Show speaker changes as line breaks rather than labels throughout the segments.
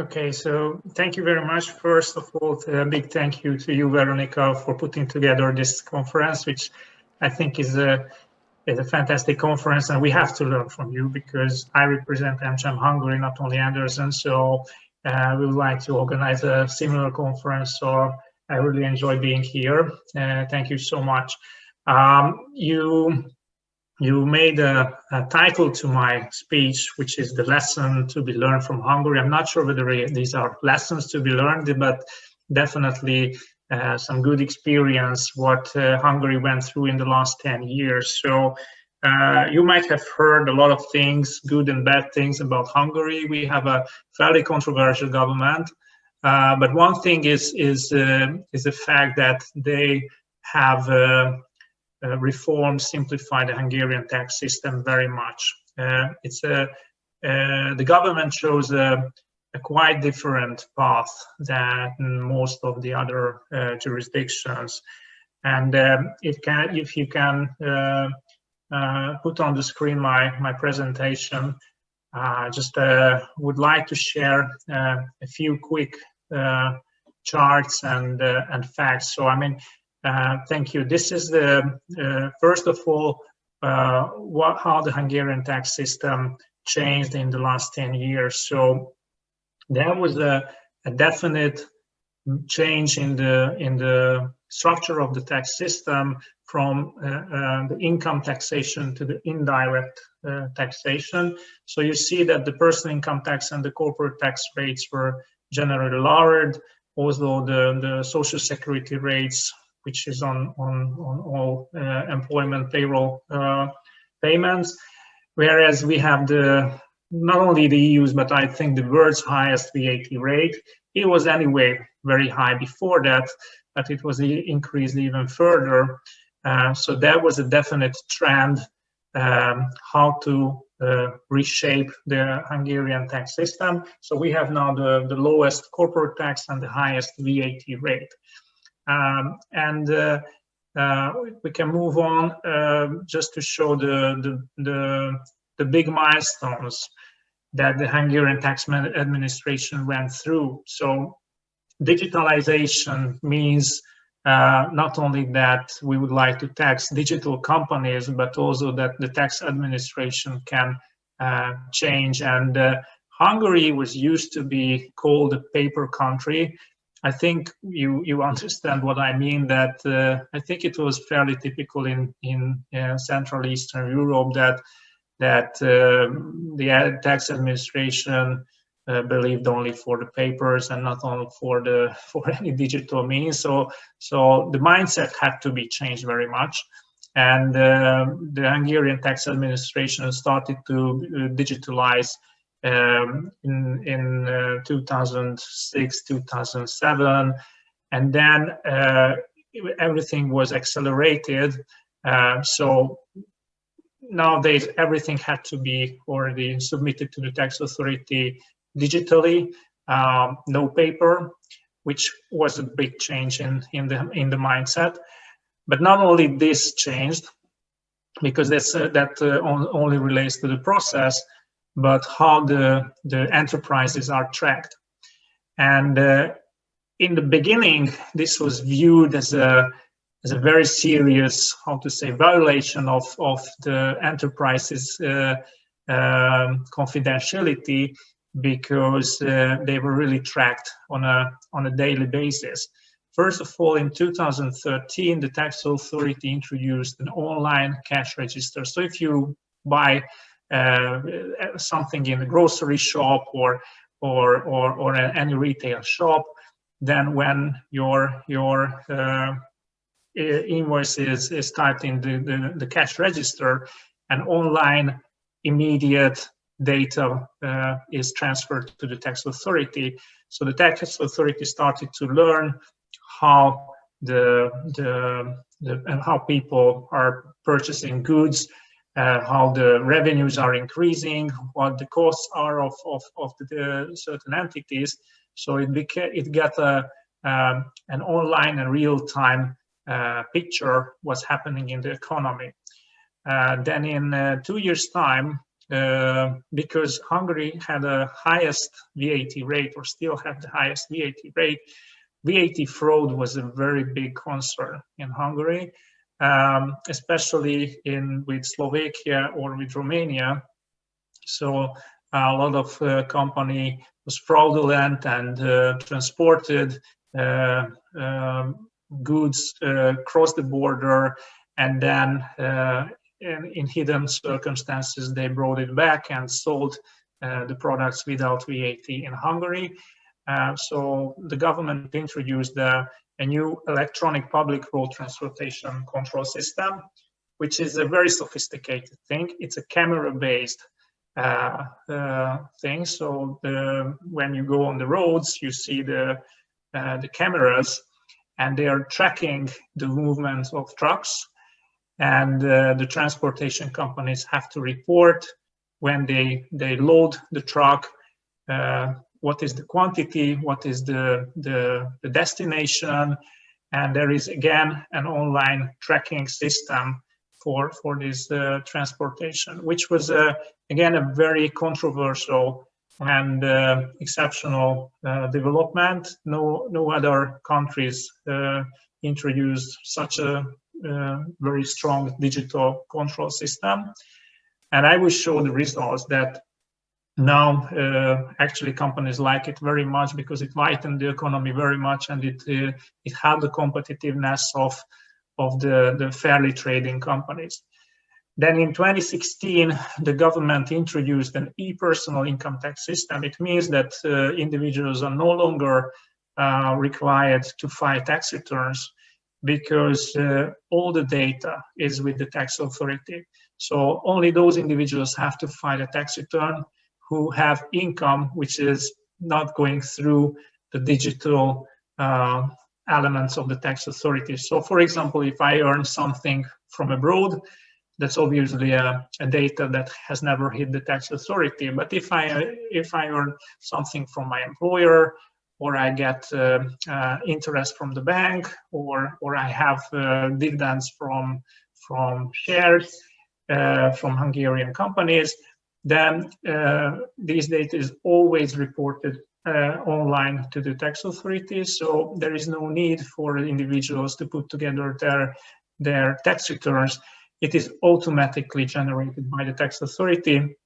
Okay, so thank you very much. First of all, a big thank you to you, Veronica, for putting together this conference, which I think is a fantastic conference, and we have to learn from you because I represent AmCham Hungary, not only Andersen. So we would like to organize a similar conference. So I really enjoy being here. Thank you so much. You made a title to my speech, which is the lesson to be learned from Hungary. I'm not sure whether these are lessons to be learned, but definitely some good experience what Hungary went through in the last 10 years. So you might have heard a lot of things, good and bad things about Hungary. We have a fairly controversial government, but one thing is the fact that they have reform, simplify the Hungarian tax system very much. The government shows a quite different path than most of the other jurisdictions. And if you can put on the screen my presentation, just would like to share a few quick charts and facts. So I mean, thank you. This is the first of all how the Hungarian tax system changed in the last 10 years. So there was a definite change in the structure of the tax system from the income taxation to the indirect taxation. So you see that the personal income tax and the corporate tax rates were generally lowered, although the social security rates, which is on all employment payroll payments, whereas we have not only the EU's, but I think the world's highest VAT rate. It was anyway very high before that, but it was increased even further. So there was a definite trend how to reshape the Hungarian tax system. So we have now the lowest corporate tax and the highest VAT rate. We can move on just to show the big milestones that the Hungarian tax administration went through. So digitalization means not only that we would like to tax digital companies, but also that the tax administration can change. And Hungary was used to be called a paper country. I think you understand what I mean, that I think it was fairly typical in Central Eastern Europe that the tax administration believed only for the papers and not only for any digital means. So the mindset had to be changed very much. And the Hungarian tax administration started to digitalize in 2006, 2007, and then everything was accelerated. So nowadays everything had to be already submitted to the tax authority digitally, no paper, which was a big change in the mindset. But not only this changed, because that only relates to the process, but how the enterprises are tracked. And in the beginning, this was viewed as a very serious, violation of the enterprises' confidentiality, because they were really tracked on a daily basis. First of all, in 2013, the tax authority introduced an online cash register. So if you buy something in a grocery shop or any retail shop, then when your invoice is typed in the cash register, an online immediate data is transferred to the tax authority. So the tax authority started to learn how how people are purchasing goods, how the revenues are increasing, what the costs are of the certain entities. So it got an online and real-time picture what's happening in the economy. Then in 2 years' time, because Hungary had the highest VAT rate, or still have the highest VAT rate. VAT fraud was a very big concern in Hungary, especially with Slovakia or with Romania. So a lot of company was fraudulent and transported goods across the border, and then in hidden circumstances they brought it back and sold the products without VAT in Hungary. So the government introduced a new electronic public road transportation control system, which is a very sophisticated thing. It's a camera-based thing. So when you go on the roads, you see the cameras, and they are tracking the movement of trucks. And the transportation companies have to report when they load the truck, what is the quantity, what is the destination, and there is again an online tracking system for this transportation, which was again a very controversial and exceptional development. No other countries introduced such a very strong digital control system, and I will show the results that now actually companies like it very much, because it lightened the economy very much, and it helped the competitiveness of the fairly trading companies. Then in 2016, the government introduced an e-personal income tax system. It means that individuals are no longer required to file tax returns, because all the data is with the tax authority. So only those individuals have to file a tax return who have income which is not going through the digital elements of the tax authority. So for example, if I earn something from abroad, that's obviously a data that has never hit the tax authority. But if I earn something from my employer, or I get interest from the bank, or I have dividends from shares from Hungarian companies, then this data is always reported online to the tax authority. So there is no need for individuals to put together their tax returns. It is automatically generated by the tax authority.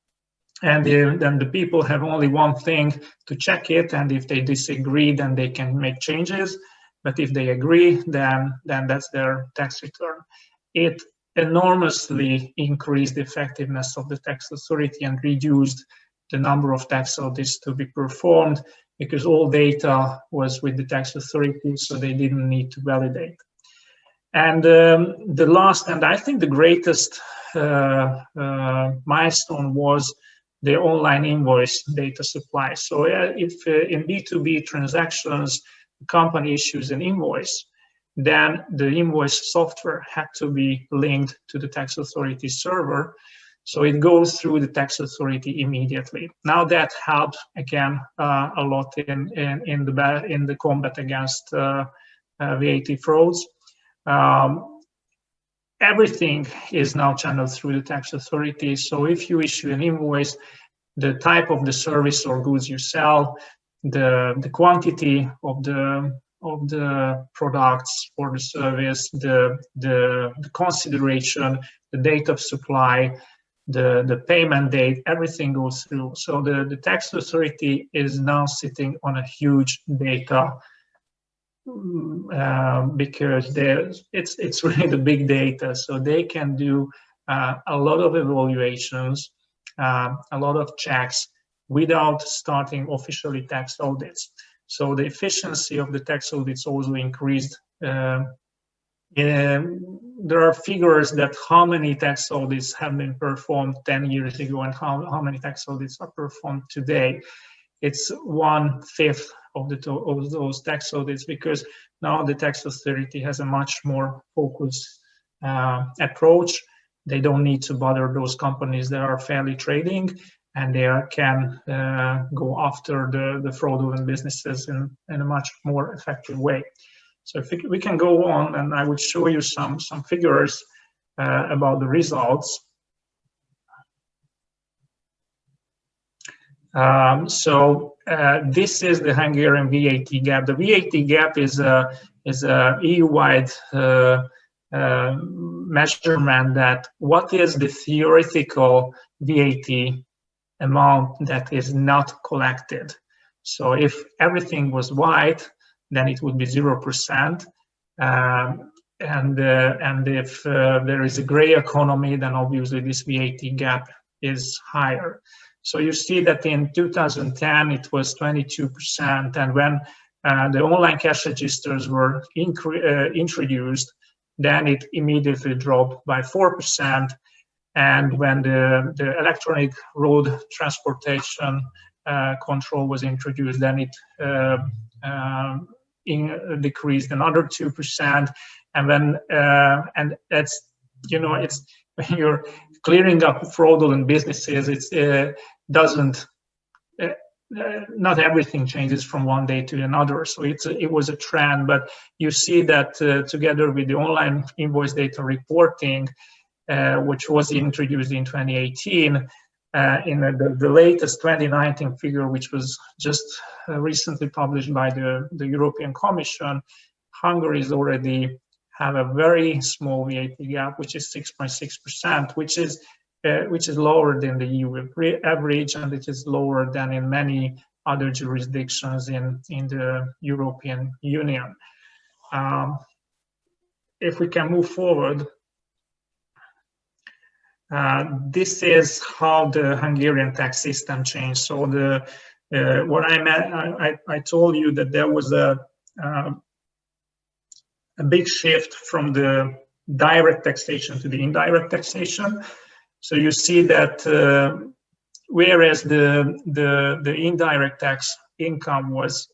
And then the people have only one thing to check it, and if they disagree, then they can make changes. But if they agree, then that's their tax return. It enormously increased the effectiveness of the tax authority and reduced the number of tax audits to be performed, because all data was with the tax authority, so they didn't need to validate. And the last, and I think the greatest milestone was the online invoice data supply. So if in B2B transactions, the company issues an invoice, then the invoice software had to be linked to the tax authority server. So it goes through the tax authority immediately. Now that helps again a lot in the combat against VAT frauds. Everything is now channeled through the tax authority. So if you issue an invoice, the type of the service or goods you sell, the quantity of the products or the service, the consideration, the date of supply, the payment date, everything goes through. So the tax authority is now sitting on a huge data, because it's really the big data. So they can do a lot of evaluations, a lot of checks without starting officially tax audits. So the efficiency of the tax audits also increased. There are figures that how many tax audits have been performed 10 years ago and how many tax audits are performed today. It's 1/5 of those tax audits, because now the tax authority has a much more focused approach. They don't need to bother those companies that are fairly trading, and they can go after the fraudulent businesses in a much more effective way. So if we can go on, and I would show you some figures about the results. This is the Hungarian VAT gap. The VAT gap is a EU-wide measurement that what is the theoretical VAT amount that is not collected. So if everything was white, then it would be 0%. And if there is a gray economy, then obviously this VAT gap is higher. So you see that in 2010 it was 22%, and when the online cash registers were introduced, then it immediately dropped by 4%. And when the electronic road transportation control was introduced, then it decreased another 2%. And when and that's, you know, it's when you're clearing up fraudulent businesses, it doesn't. Not everything changes from one day to another. So it was a trend, but you see that together with the online invoice data reporting, which was introduced in 2018, in the latest 2019 figure, which was just recently published by the European Commission, Hungary is already have a very small VAT gap, which is 6.6%, which is lower than the EU average, and it is lower than in many other jurisdictions in the European Union. If we can move forward, this is how the Hungarian tax system changed. So what I told you that there was a big shift from the direct taxation to the indirect taxation. So you see that whereas the indirect tax income was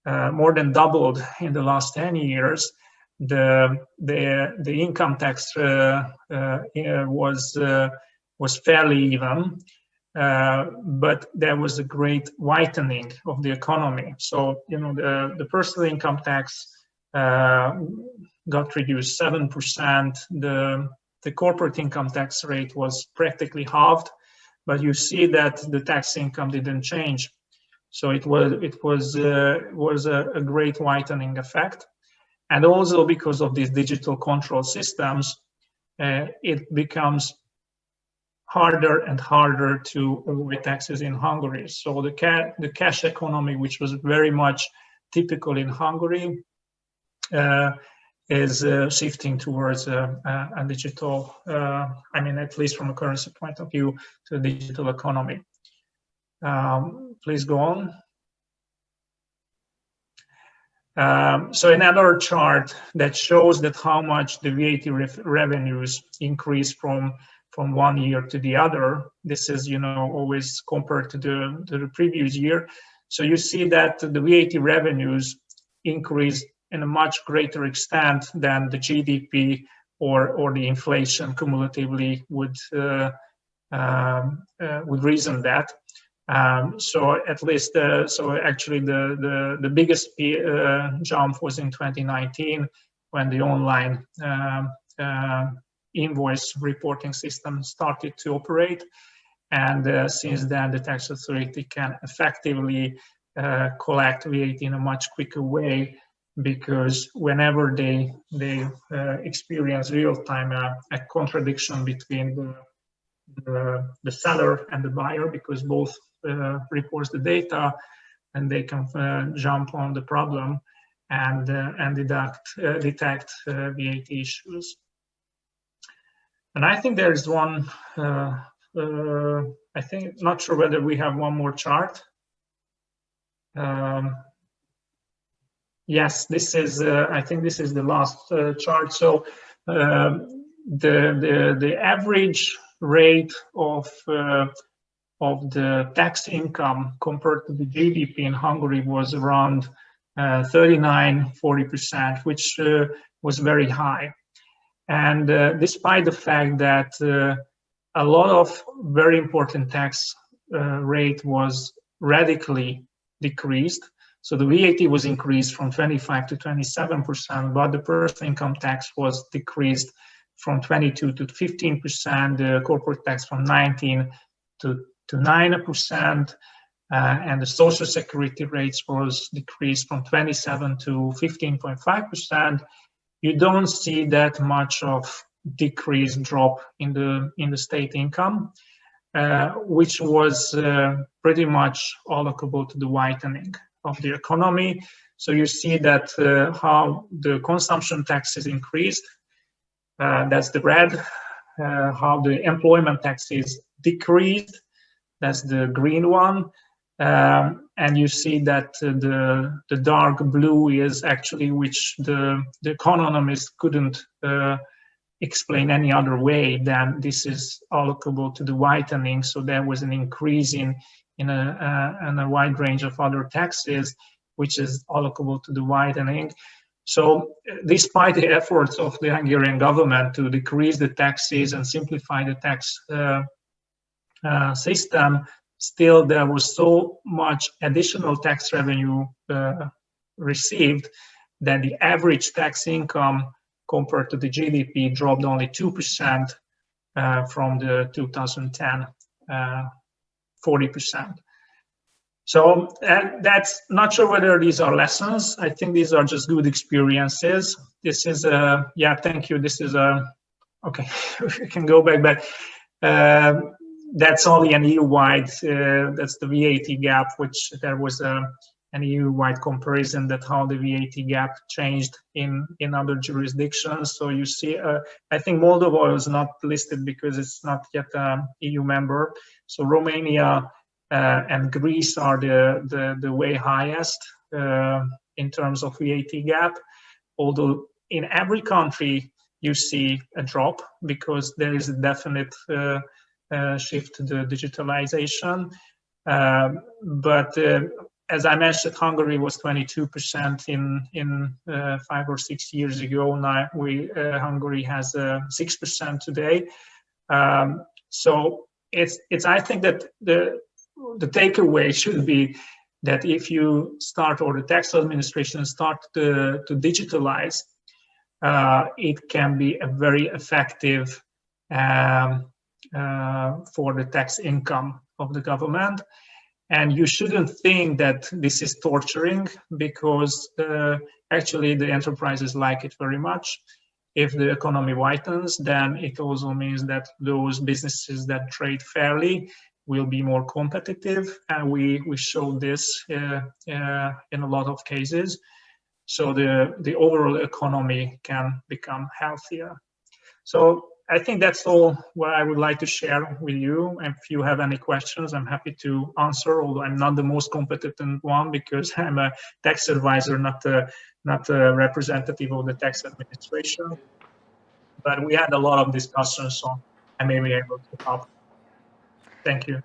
more than doubled in the last 10 years, the income tax was fairly even, but there was a great whitening of the economy. So, you know, the personal income tax got reduced 7%. The corporate income tax rate was practically halved, but you see that the tax income didn't change. So it was a great whitening effect. And also because of these digital control systems, it becomes harder and harder to avoid taxes in Hungary. So the cash economy, which was very much typical in Hungary, is shifting towards a digital, I mean, at least from a currency point of view, to a digital economy. Please go on. So another chart that shows that how much the VAT revenues increase from one year to the other. This is, you know, always compared to the previous year. So you see that the VAT revenues increased in a much greater extent than the GDP or the inflation cumulatively would reason that. So at least, so actually the biggest jump was in 2019 when the online invoice reporting system started to operate. And since then, the tax authority can effectively collect VAT in a much quicker way, because whenever they experience real-time a contradiction between the seller and the buyer, because both reports the data, and they can jump on the problem and detect VAT issues. And I think there is one. I think, not sure whether we have one more chart. Yes, this is. I think this is the last chart. So the average rate of the tax income compared to the GDP in Hungary was around 39–40%, which was very high. And despite the fact that a lot of very important tax rate was radically decreased. So the VAT was increased from 25 to 27%, but the personal income tax was decreased from 22 to 15%, the corporate tax from 19 to to 9%, and the social security rates was decreased from 27 to 15.5%. You don't see that much of decreased drop in the state income, which was pretty much allocable to the whitening of the economy. So you see that how the consumption taxes increased, that's the red, how the employment taxes decreased, that's the green one, and you see that the dark blue is actually which the economists couldn't explain any other way than this is allocable to the whitening. So there was an increase in a wide range of other taxes, which is allocable to the whitening. So despite the efforts of the Hungarian government to decrease the taxes and simplify the tax system, still there was so much additional tax revenue received that the average tax income compared to the GDP dropped only 2% from the 2010 40%. So that's not sure whether these are lessons. I think these are just good experiences. This is a, yeah, thank you. This is a, okay, we can go back, but that's only an EU-wide, that's the VAT gap, which there was an EU-wide comparison that how the VAT gap changed in other jurisdictions. So you see, I think Moldova was not listed because it's not yet an EU member. So Romania and Greece are the way highest in terms of VAT gap, although in every country you see a drop because there is a definite shift to the digitalization. But as I mentioned, Hungary was 22% in 5 or 6 years ago. Now Hungary has 6% today. So it's I think that the takeaway should be that if you start, or the tax administration start to digitalize, it can be a very effective for the tax income of the government. And you shouldn't think that this is torturing, because actually the enterprises like it very much. If the economy widens, then it also means that those businesses that trade fairly will be more competitive, and we show this in a lot of cases. So the overall economy can become healthier. So I think that's all what I would like to share with you. If you have any questions, I'm happy to answer, although I'm not the most competent one because I'm a tax advisor, not a representative of the tax administration. But we had a lot of discussions, so I may be able to help. Thank you.